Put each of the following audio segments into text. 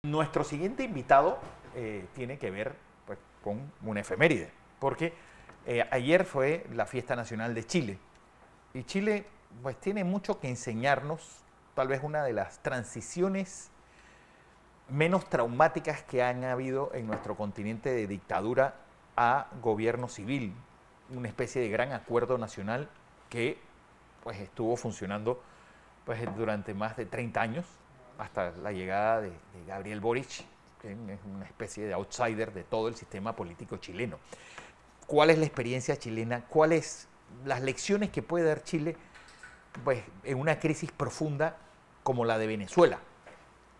Nuestro siguiente invitado tiene que ver pues, con una efeméride, porque ayer fue la fiesta nacional de Chile y Chile pues tiene mucho que enseñarnos, tal vez una de las transiciones menos traumáticas que han habido en nuestro continente de dictadura a gobierno civil, una especie de gran acuerdo nacional que pues estuvo funcionando pues durante más de 30 años hasta la llegada de Gabriel Boric, que es una especie de outsider de todo el sistema político chileno. ¿Cuál es la experiencia chilena? ¿Cuáles las lecciones que puede dar Chile pues, en una crisis profunda como la de Venezuela?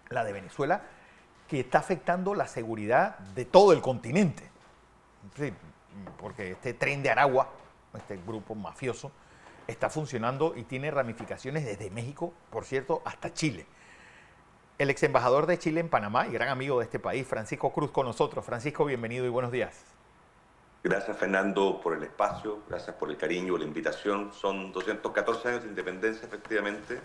La de Venezuela que está afectando la seguridad de todo el continente. Sí, porque este tren de Aragua, este grupo mafioso, está funcionando y tiene ramificaciones desde México, por cierto, hasta Chile. El ex embajador de Chile en Panamá y gran amigo de este país, Francisco Cruz, con nosotros. Francisco, bienvenido y buenos días. Gracias, Fernando, por el espacio, gracias por el cariño, la invitación. Son 214 años de independencia, efectivamente,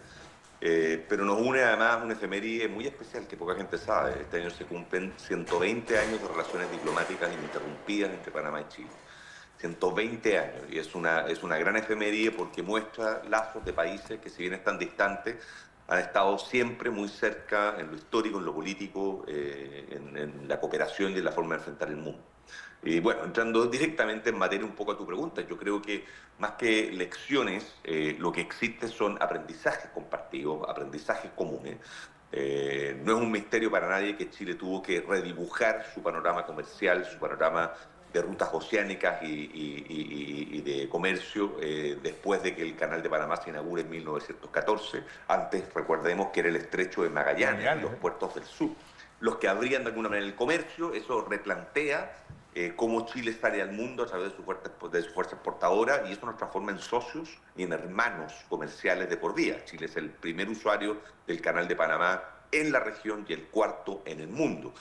pero nos une además una efeméride muy especial que poca gente sabe. Este año se cumplen 120 años de relaciones diplomáticas ininterrumpidas entre Panamá y Chile. 120 años, y es una gran efeméride porque muestra lazos de países que, si bien están distantes, han estado siempre muy cerca en lo histórico, en lo político, en la cooperación y en la forma de enfrentar el mundo. Y bueno, entrando directamente en materia un poco a tu pregunta, yo creo que más que lecciones, lo que existe son aprendizajes compartidos, aprendizajes comunes. No es un misterio para nadie que Chile tuvo que redibujar su panorama comercial, su panorama de rutas oceánicas y de comercio después de que el Canal de Panamá se inaugure en 1914. Antes, recordemos que era el Estrecho de Magallanes, los puertos del sur, los que abrían de alguna manera el comercio. Eso replantea cómo Chile sale al mundo a través de su fuerza exportadora, y eso nos transforma en socios y en hermanos comerciales de por vida. Chile es el primer usuario del Canal de Panamá en la región y el cuarto en el mundo.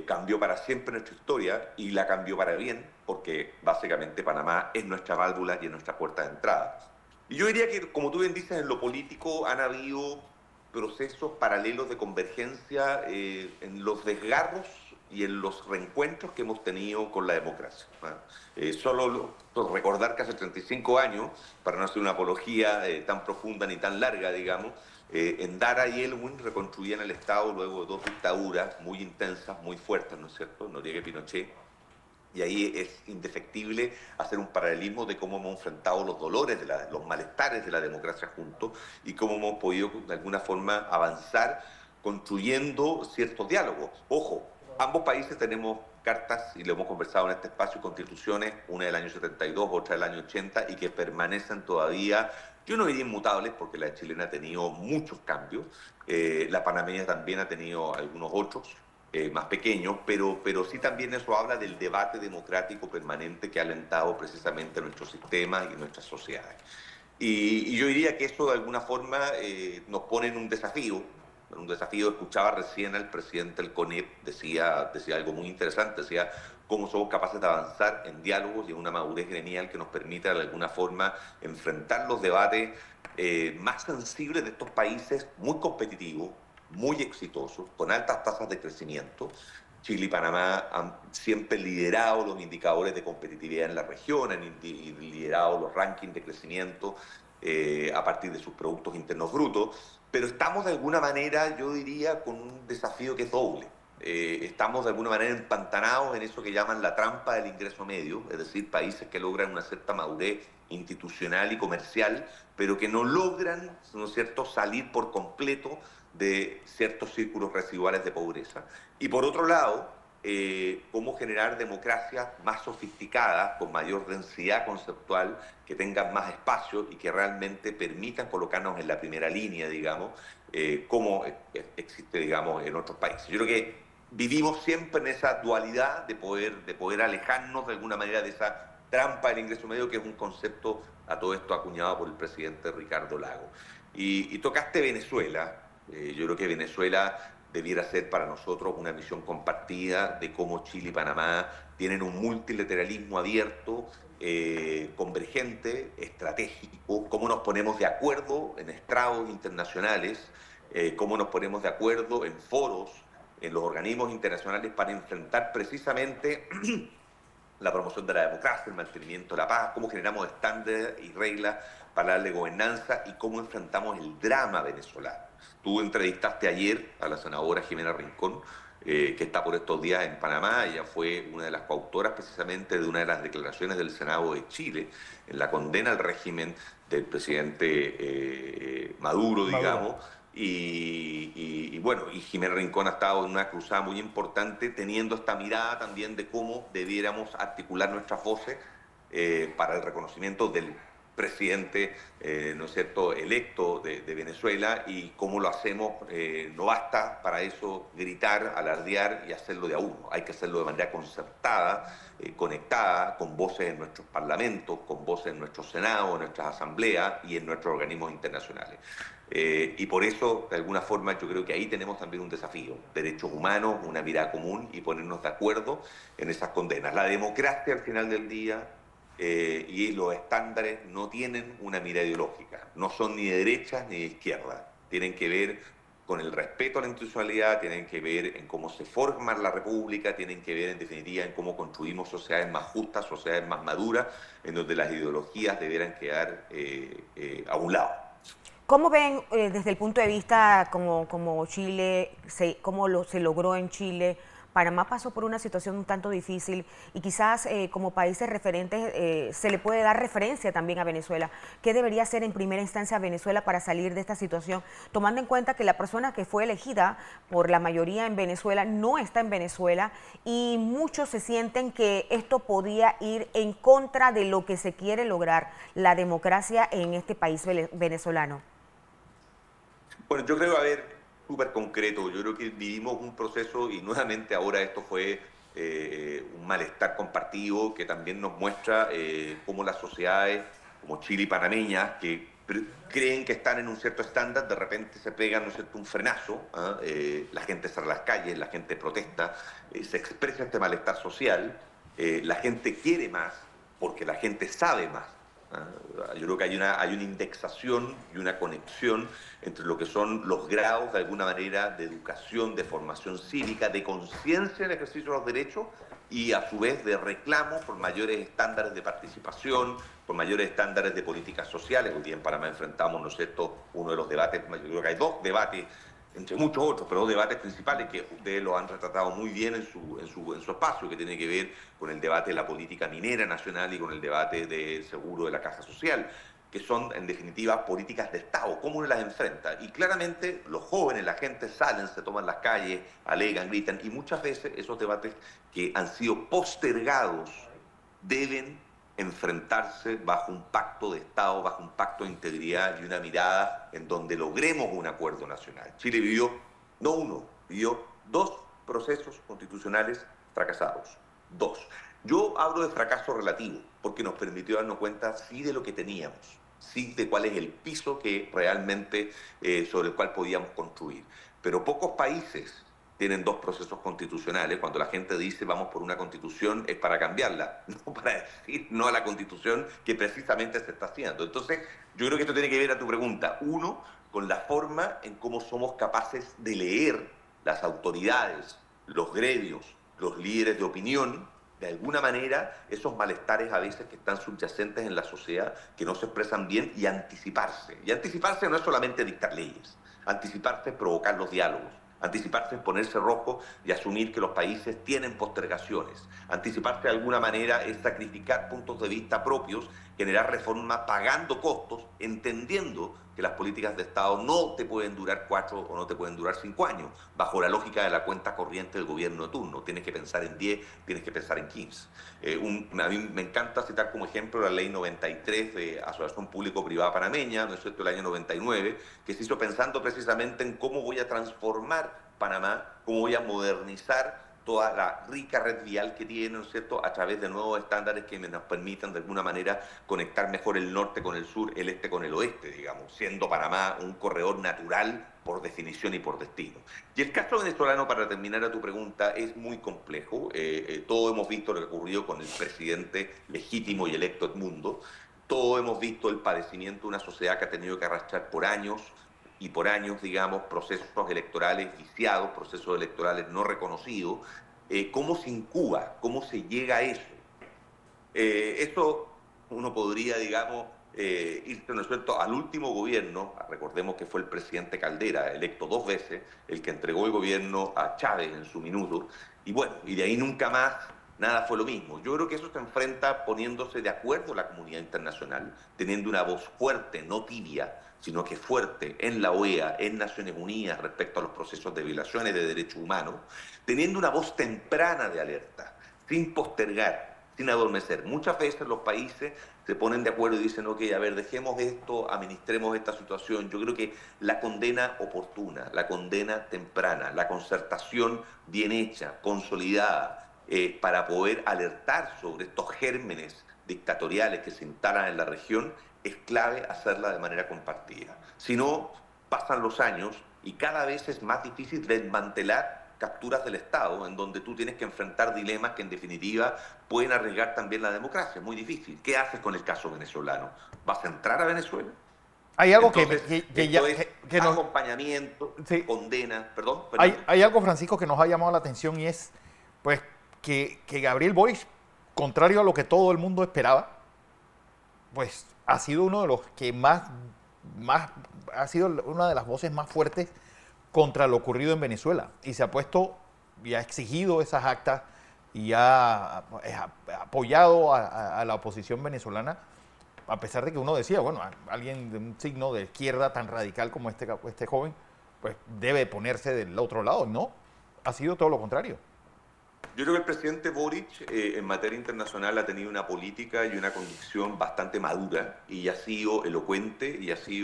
Cambió para siempre nuestra historia, y la cambió para bien, porque básicamente Panamá es nuestra válvula y es nuestra puerta de entrada. Y yo diría que, como tú bien dices, en lo político han habido procesos paralelos de convergencia en los desgarros y en los reencuentros que hemos tenido con la democracia. Solo recordar que hace 35 años, para no hacer una apología tan profunda ni tan larga, digamos, en Dara y Elwin reconstruían el Estado luego de dos dictaduras muy intensas, muy fuertes, ¿no es cierto?, Noriega y Pinochet. Y ahí es indefectible hacer un paralelismo de cómo hemos enfrentado los dolores, los malestares de la democracia juntos, y cómo hemos podido de alguna forma avanzar construyendo ciertos diálogos. Ojo, ambos países tenemos cartas, y lo hemos conversado en este espacio, constituciones, una del año 72, otra del año 80, y que permanecen todavía, yo no diría inmutables, porque la chilena ha tenido muchos cambios, la panameña también ha tenido algunos otros, más pequeños, pero sí también eso habla del debate democrático permanente que ha alentado precisamente nuestros sistemas y nuestras sociedades. Y yo diría que eso de alguna forma nos pone en un desafío. Escuchaba recién al presidente del CONEP, decía algo muy interesante, decía cómo somos capaces de avanzar en diálogos y en una madurez gremial que nos permita de alguna forma enfrentar los debates más sensibles de estos países muy competitivos, muy exitosos, con altas tasas de crecimiento. Chile y Panamá han siempre liderado los indicadores de competitividad en la región, han liderado los rankings de crecimiento a partir de sus productos internos brutos, pero estamos de alguna manera, yo diría, con un desafío que es doble. Estamos de alguna manera empantanados en eso que llaman la trampa del ingreso medio, es decir, países que logran una cierta madurez institucional y comercial, pero que no logran, ¿no es cierto?, salir por completo de ciertos círculos residuales de pobreza. Y por otro lado, cómo generar democracias más sofisticadas, con mayor densidad conceptual, que tengan más espacio y que realmente permitan colocarnos en la primera línea, digamos, como existe, digamos, en otros países. Yo creo que vivimos siempre en esa dualidad de poder alejarnos de alguna manera de esa trampa del ingreso medio, que es un concepto a todo esto acuñado por el presidente Ricardo Lagos. Y tocaste Venezuela. Yo creo que Venezuela debiera ser para nosotros una misión compartida de cómo Chile y Panamá tienen un multilateralismo abierto, convergente, estratégico, cómo nos ponemos de acuerdo en estrados internacionales, cómo nos ponemos de acuerdo en foros en los organismos internacionales para enfrentar precisamente la promoción de la democracia, el mantenimiento de la paz, cómo generamos estándares y reglas para darle gobernanza y cómo enfrentamos el drama venezolano. Tú entrevistaste ayer a la senadora Jimena Rincón, que está por estos días en Panamá. Ella fue una de las coautoras precisamente de una de las declaraciones del Senado de Chile en la condena al régimen del presidente Maduro, digamos. Bueno, y Jimena Rincón ha estado en una cruzada muy importante, teniendo esta mirada también de cómo debiéramos articular nuestras voces para el reconocimiento del presidente, ¿no es cierto?, electo de Venezuela, y cómo lo hacemos. No basta para eso gritar, alardear y hacerlo de a uno. Hay que hacerlo de manera concertada, conectada, con voces en nuestros parlamentos, con voces en nuestros senados, en nuestras asambleas y en nuestros organismos internacionales. Y por eso, de alguna forma, yo creo que ahí tenemos también un desafío: derechos humanos, una mirada común y ponernos de acuerdo en esas condenas. La democracia, al final del día, y los estándares no tienen una mirada ideológica, no son ni de derecha ni de izquierda, tienen que ver con el respeto a la institucionalidad, tienen que ver en cómo se forma la república, tienen que ver en definitiva en cómo construimos sociedades más justas, sociedades más maduras, en donde las ideologías debieran quedar a un lado. ¿Cómo ven desde el punto de vista como Chile, cómo se logró en Chile? Panamá pasó por una situación un tanto difícil y quizás como países referentes se le puede dar referencia también a Venezuela. ¿Qué debería hacer en primera instancia Venezuela para salir de esta situación? Tomando en cuenta que la persona que fue elegida por la mayoría en Venezuela no está en Venezuela y muchos se sienten que esto podía ir en contra de lo que se quiere lograr, la democracia en este país venezolano. Bueno, yo creo, a ver, súper concreto. Yo creo que vivimos un proceso y nuevamente ahora esto fue un malestar compartido que también nos muestra cómo las sociedades como Chile y panameñas, que creen que están en un cierto estándar, de repente se pegan, ¿no es cierto?, un frenazo. La gente sale a las calles, la gente protesta, se expresa este malestar social, la gente quiere más porque la gente sabe más. Yo creo que hay una indexación y una conexión entre lo que son los grados, de alguna manera, de educación, de formación cívica, de conciencia en el ejercicio de los derechos y, a su vez, de reclamo por mayores estándares de participación, por mayores estándares de políticas sociales. Hoy día en Panamá enfrentamos, ¿no es cierto?, uno de los debates, yo creo que hay dos debates, entre muchos otros, pero dos debates principales que ustedes lo han retratado muy bien en su espacio, que tiene que ver con el debate de la política minera nacional y con el debate del seguro de la caja social, que son, en definitiva, políticas de Estado. ¿Cómo uno las enfrenta? Y claramente los jóvenes, la gente salen, se toman las calles, alegan, gritan, y muchas veces esos debates que han sido postergados deben enfrentarse bajo un pacto de Estado, bajo un pacto de integridad y una mirada en donde logremos un acuerdo nacional. Chile vivió, no uno, vivió dos procesos constitucionales fracasados. Dos. Yo hablo de fracaso relativo porque nos permitió darnos cuenta sí de lo que teníamos, sí de cuál es el piso que realmente sobre el cual podíamos construir. Pero pocos países tienen dos procesos constitucionales. Cuando la gente dice vamos por una constitución es para cambiarla, no para decir no a la constitución que precisamente se está haciendo. Entonces, yo creo que esto tiene que ver, a tu pregunta, uno, con la forma en cómo somos capaces de leer las autoridades, los gremios, los líderes de opinión, de alguna manera, esos malestares a veces que están subyacentes en la sociedad, que no se expresan bien, y anticiparse. Y anticiparse no es solamente dictar leyes, anticiparse es provocar los diálogos. Anticiparse es ponerse rojo y asumir que los países tienen postergaciones. Anticiparse de alguna manera es sacrificar puntos de vista propios, generar reformas pagando costos, entendiendo que las políticas de Estado no te pueden durar 4 o no te pueden durar 5 años, bajo la lógica de la cuenta corriente del gobierno de turno. Tienes que pensar en 10, tienes que pensar en 15. A mí me encanta citar como ejemplo la Ley 93 de Asociación Público-Privada Panameña, ¿no es cierto?, el año 99, que se hizo pensando precisamente en cómo voy a transformar Panamá, cómo voy a modernizar toda la rica red vial que tiene, ¿no es cierto?, a través de nuevos estándares que nos permitan de alguna manera conectar mejor el norte con el sur, el este con el oeste, digamos, siendo Panamá un corredor natural por definición y por destino. Y el caso venezolano, para terminar a tu pregunta, es muy complejo. Todos hemos visto lo que ocurrió con el presidente legítimo y electo Edmundo. Todos hemos visto el padecimiento de una sociedad que ha tenido que arrastrar por años y por años, digamos, procesos electorales viciados, procesos electorales no reconocidos. ¿Cómo se incuba? ¿Cómo se llega a eso? Esto uno podría, digamos, irse, ¿no es cierto?, al último gobierno. Recordemos que fue el presidente Caldera, electo 2 veces, el que entregó el gobierno a Chávez en su minuto, y bueno, y de ahí nunca más nada fue lo mismo. Yo creo que eso se enfrenta poniéndose de acuerdo la comunidad internacional, teniendo una voz fuerte, no tibia, sino que fuerte en la OEA, en Naciones Unidas respecto a los procesos de violaciones de derechos humanos, teniendo una voz temprana de alerta, sin postergar, sin adormecer. Muchas veces los países se ponen de acuerdo y dicen, ok, a ver, dejemos esto, administremos esta situación. Yo creo que la condena oportuna, la condena temprana, la concertación bien hecha, consolidada, para poder alertar sobre estos gérmenes dictatoriales que se instalan en la región, es clave hacerla de manera compartida. Si no, pasan los años y cada vez es más difícil desmantelar capturas del Estado, en donde tú tienes que enfrentar dilemas que en definitiva pueden arriesgar también la democracia. Es muy difícil. ¿Qué haces con el caso venezolano? ¿Vas a entrar a Venezuela? Hay algo Entonces, que nos... acompañamiento, sí. Condena, perdón. Hay algo, Francisco, que nos ha llamado la atención y es pues que Gabriel Boric, contrario a lo que todo el mundo esperaba, pues ha sido uno de los que más ha sido una de las voces más fuertes contra lo ocurrido en Venezuela, y se ha puesto y ha exigido esas actas y ha apoyado a la oposición venezolana, a pesar de que uno decía, bueno, alguien de un signo de izquierda tan radical como este joven, pues debe ponerse del otro lado. No, ha sido todo lo contrario. Yo creo que el presidente Boric en materia internacional ha tenido una política y una conducción bastante madura, y ha sido elocuente y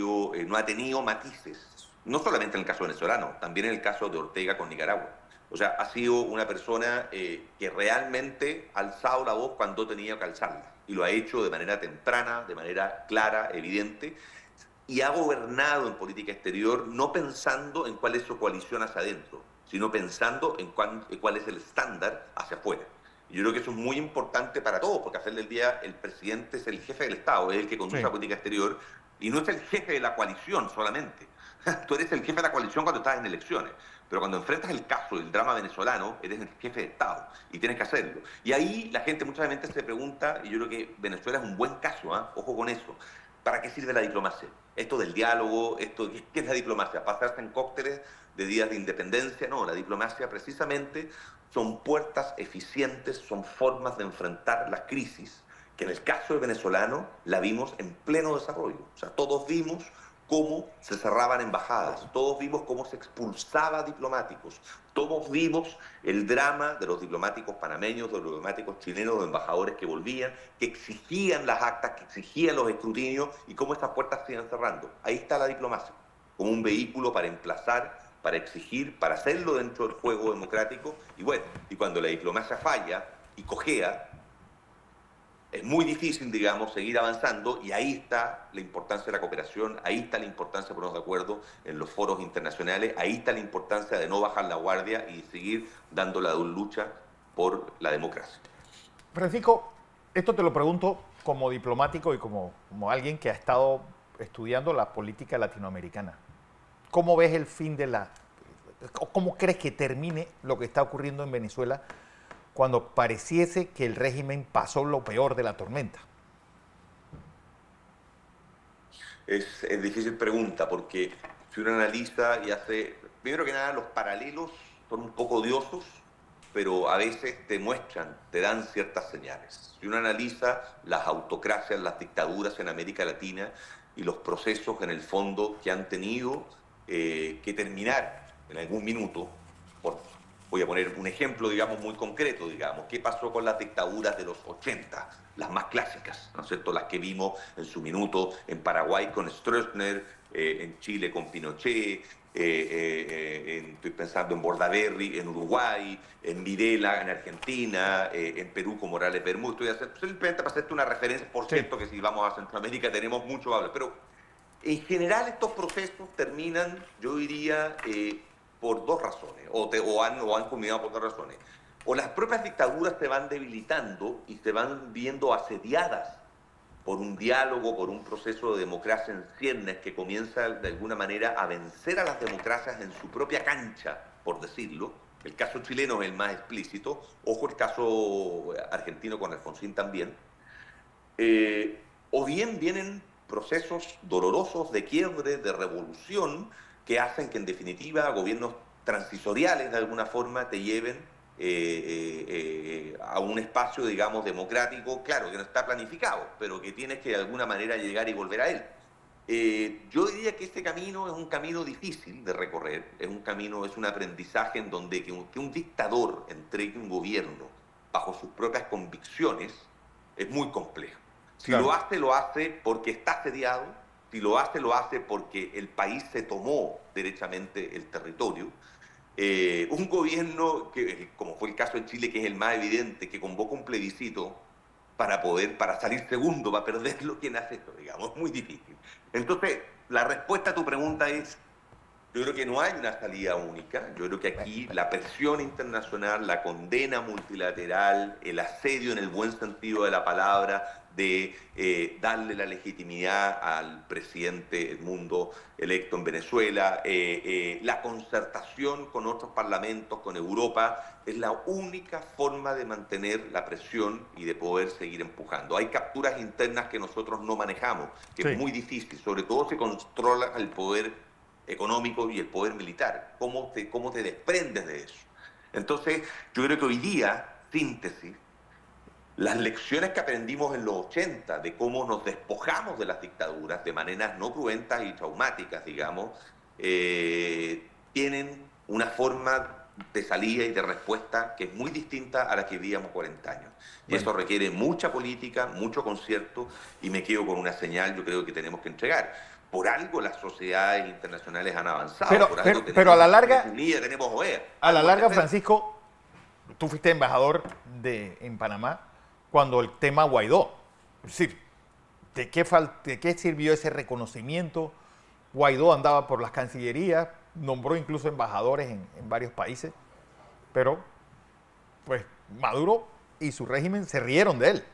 no ha tenido matices. No solamente en el caso venezolano, también en el caso de Ortega con Nicaragua. O sea, ha sido una persona que realmente ha alzado la voz cuando tenía que alzarla. Y lo ha hecho de manera temprana, de manera clara, evidente. Y ha gobernado en política exterior no pensando en cuál es su coalición hacia adentro, sino pensando en cuál es el estándar hacia afuera. Y yo creo que eso es muy importante para todos, porque al final del día el presidente es el jefe del Estado, es el que conduce la política exterior, y no es el jefe de la coalición solamente. Tú eres el jefe de la coalición cuando estás en elecciones, pero cuando enfrentas el caso del drama venezolano, eres el jefe de Estado y tienes que hacerlo. Y ahí la gente muchas veces se pregunta, y yo creo que Venezuela es un buen caso, ojo con eso, ¿para qué sirve la diplomacia? Esto del diálogo, ¿qué es la diplomacia? ¿Pasarse en cócteles de días de independencia? No, la diplomacia precisamente son puertas eficientes, son formas de enfrentar las crisis, que en el caso del venezolano la vimos en pleno desarrollo. O sea, todos vimos cómo se cerraban embajadas, todos vimos cómo se expulsaba diplomáticos, todos vimos el drama de los diplomáticos panameños, de los diplomáticos chilenos, de embajadores que volvían, que exigían las actas, que exigían los escrutinios, y cómo estas puertas se iban cerrando. Ahí está la diplomacia, como un vehículo para emplazar, para exigir, para hacerlo dentro del juego democrático. Y bueno, y cuando la diplomacia falla y cojea, es muy difícil, digamos, seguir avanzando, y ahí está la importancia de la cooperación, ahí está la importancia de ponernos de acuerdo en los foros internacionales, ahí está la importancia de no bajar la guardia y seguir dando la lucha por la democracia. Francisco, esto te lo pregunto como diplomático y como alguien que ha estado estudiando la política latinoamericana. ¿Cómo ves el fin cómo crees que termine lo que está ocurriendo en Venezuela cuando pareciese que el régimen pasó lo peor de la tormenta? Es difícil pregunta, porque si uno analiza y hace... Primero que nada, los paralelos son un poco odiosos, pero a veces te muestran, te dan ciertas señales. Si uno analiza las autocracias, las dictaduras en América Latina y los procesos en el fondo que han tenido que terminar en algún minuto, voy a poner un ejemplo, digamos, muy concreto, digamos. ¿Qué pasó con las dictaduras de los 80? Las más clásicas, ¿no es cierto? Las que vimos en su minuto en Paraguay con Stroessner, en Chile con Pinochet, estoy pensando en Bordaberry en Uruguay, en Videla en Argentina, en Perú con Morales Bermúdez. Simplemente para hacerte una referencia, por cierto, que si vamos a Centroamérica tenemos mucho que hablar. Pero en general estos procesos terminan, yo diría, por dos razones, o han culminado por dos razones. O las propias dictaduras se van debilitando y se van viendo asediadas por un diálogo, por un proceso de democracia en ciernes que comienza de alguna manera a vencer a las democracias en su propia cancha, por decirlo. El caso chileno es el más explícito, ojo el caso argentino con Alfonsín también. O bien vienen procesos dolorosos de quiebre, de revolución, que hacen que en definitiva gobiernos transitoriales de alguna forma te lleven a un espacio, digamos, democrático, claro, que no está planificado, pero que tienes que de alguna manera llegar y volver a él. Yo diría que este camino es un camino difícil de recorrer, es un camino, es un aprendizaje en donde que un dictador entregue un gobierno bajo sus propias convicciones es muy complejo. Si Claro. lo hace porque está asediado, si lo hace porque el país se tomó derechamente el territorio. Un gobierno, que, como fue el caso en Chile, que es el más evidente, que convoca un plebiscito para salir segundo, para perderlo, ¿quién hace esto? Digamos, es muy difícil. Entonces, la respuesta a tu pregunta es, yo creo que no hay una salida única. Yo creo que aquí la presión internacional, la condena multilateral, el asedio en el buen sentido de la palabra, de darle la legitimidad al presidente Edmundo electo en Venezuela, la concertación con otros parlamentos, con Europa, es la única forma de mantener la presión y de poder seguir empujando. Hay capturas internas que nosotros no manejamos, que es muy difícil, sobre todo si controla el poder económico y el poder militar. ¿Cómo te desprendes de eso? Entonces, yo creo que hoy día, síntesis, las lecciones que aprendimos en los 80 de cómo nos despojamos de las dictaduras de maneras no cruentas y traumáticas, digamos, tienen una forma de salida y de respuesta que es muy distinta a la que vivíamos 40 años. Y eso requiere mucha política, mucho concierto, y me quedo con una señal, yo creo que tenemos que entregar. Por algo las sociedades internacionales han avanzado. Pero a la larga, tenemos OEA. A la larga, Francisco, tú fuiste embajador en Panamá cuando el tema Guaidó. Es decir, ¿de qué sirvió ese reconocimiento? Guaidó andaba por las cancillerías, nombró incluso embajadores en varios países, pero pues Maduro y su régimen se rieron de él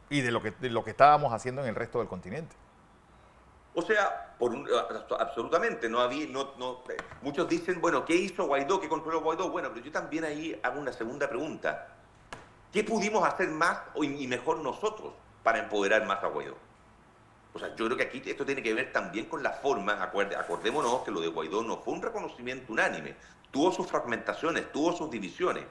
y de lo que estábamos haciendo en el resto del continente. O sea, absolutamente, muchos dicen, bueno, ¿qué hizo Guaidó? ¿Qué controló Guaidó? Bueno, pero yo también ahí hago una segunda pregunta. ¿Qué pudimos hacer más y mejor nosotros para empoderar más a Guaidó? O sea, yo creo que aquí esto tiene que ver también con la forma. Acordémonos que lo de Guaidó no fue un reconocimiento unánime. Tuvo sus fragmentaciones, tuvo sus divisiones.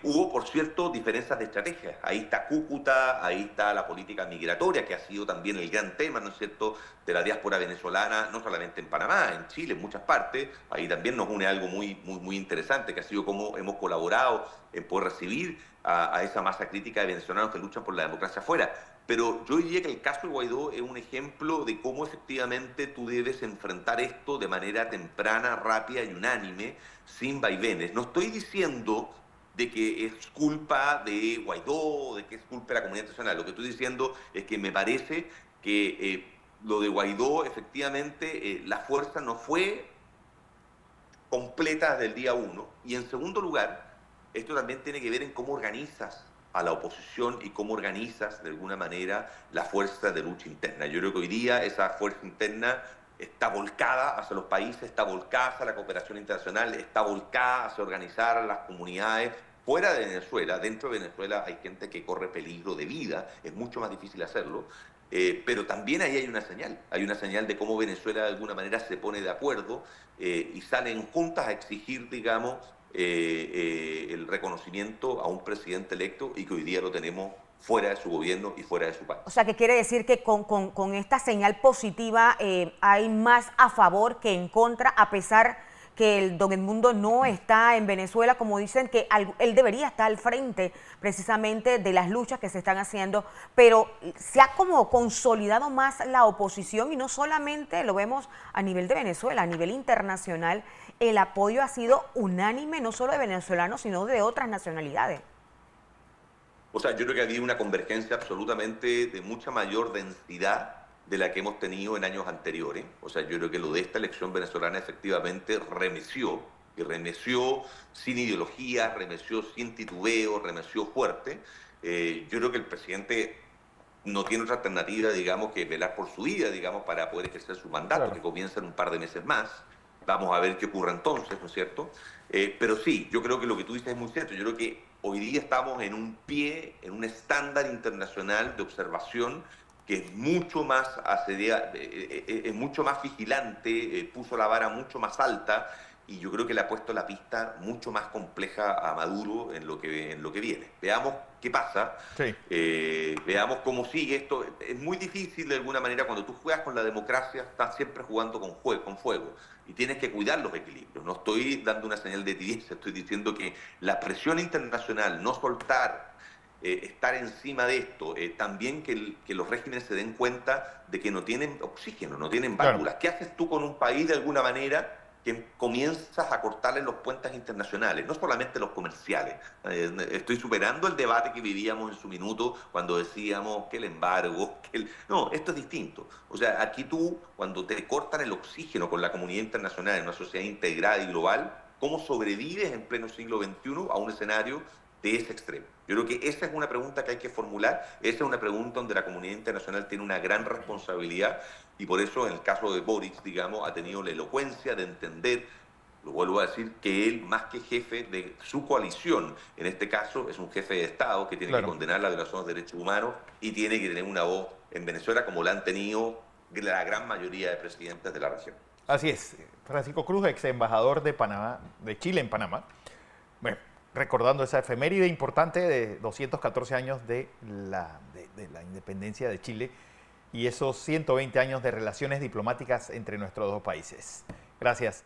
Hubo, por cierto, diferencias de estrategia. Ahí está Cúcuta, ahí está la política migratoria, que ha sido también el gran tema, ¿no es cierto?, de la diáspora venezolana, no solamente en Panamá, en Chile, en muchas partes. Ahí también nos une algo muy, muy, muy interesante, que ha sido cómo hemos colaborado en poder recibir a esa masa crítica de venezolanos que luchan por la democracia afuera. Pero yo diría que el caso de Guaidó es un ejemplo de cómo efectivamente tú debes enfrentar esto de manera temprana, rápida y unánime, sin vaivenes. No estoy diciendo de que es culpa de Guaidó, de que es culpa de la comunidad internacional. Lo que estoy diciendo es que me parece que lo de Guaidó, efectivamente, la fuerza no fue completa desde el día 1. Y en segundo lugar, esto también tiene que ver en cómo organizas a la oposición y cómo organizas, de alguna manera, la fuerza de lucha interna. Yo creo que hoy día esa fuerza interna está volcada hacia los países, está volcada hacia la cooperación internacional, está volcada hacia organizar a las comunidades fuera de Venezuela. Dentro de Venezuela hay gente que corre peligro de vida, es mucho más difícil hacerlo, pero también ahí hay una señal de cómo Venezuela de alguna manera se pone de acuerdo y salen juntas a exigir, digamos, el reconocimiento a un presidente electo y que hoy día lo tenemos fuera de su gobierno y fuera de su país. O sea, que quiere decir que con esta señal positiva hay más a favor que en contra, a pesar que el don Edmundo no está en Venezuela, como dicen que él debería estar al frente precisamente de las luchas que se están haciendo, pero se ha como consolidado más la oposición y no solamente lo vemos a nivel de Venezuela, a nivel internacional, el apoyo ha sido unánime, no solo de venezolanos, sino de otras nacionalidades. O sea, yo creo que ha habido una convergencia absolutamente de mucha mayor densidad de la que hemos tenido en años anteriores. O sea, yo creo que lo de esta elección venezolana efectivamente remeció, y remeció sin ideología, remeció sin titubeo, remeció fuerte. Yo creo que el presidente no tiene otra alternativa, digamos, que velar por su vida, digamos, para poder ejercer su mandato, Claro. que comienza en un par de meses más. Vamos a ver qué ocurre entonces, ¿no es cierto? Pero sí, yo creo que lo que tú dices es muy cierto. Yo creo que hoy día estamos en un pie, en un estándar internacional de observación que es mucho más es mucho más vigilante, puso la vara mucho más alta, y yo creo que le ha puesto la pista mucho más compleja a Maduro en lo que viene. Veamos qué pasa, Sí, veamos cómo sigue esto. Es muy difícil de alguna manera cuando tú juegas con la democracia, estás siempre jugando con fuego y tienes que cuidar los equilibrios. No estoy dando una señal de tibieza, estoy diciendo que la presión internacional, no soltar, estar encima de esto, también que los regímenes se den cuenta de que no tienen oxígeno, no tienen claro. válvulas. ¿Qué haces tú con un país de alguna manera que comienzas a cortarle los puentes internacionales, no solamente los comerciales? Estoy superando el debate que vivíamos en su minuto cuando decíamos que el embargo, No, esto es distinto. O sea, aquí tú, cuando te cortan el oxígeno con la comunidad internacional en una sociedad integrada y global, ¿cómo sobrevives en pleno siglo XXI a un escenario de ese extremo? Yo creo que esa es una pregunta que hay que formular, esa es una pregunta donde la comunidad internacional tiene una gran responsabilidad, y por eso en el caso de Boric, digamos, ha tenido la elocuencia de entender, lo vuelvo a decir, que él, más que jefe de su coalición, en este caso es un jefe de Estado que tiene que Claro. condenar la violación de los derechos humanos y tiene que tener una voz en Venezuela como la han tenido la gran mayoría de presidentes de la región. Así es. Francisco Cruz, ex embajador de Panamá, de Chile en Panamá. Bueno, recordando esa efeméride importante de 214 años de la independencia de Chile y esos 120 años de relaciones diplomáticas entre nuestros dos países. Gracias.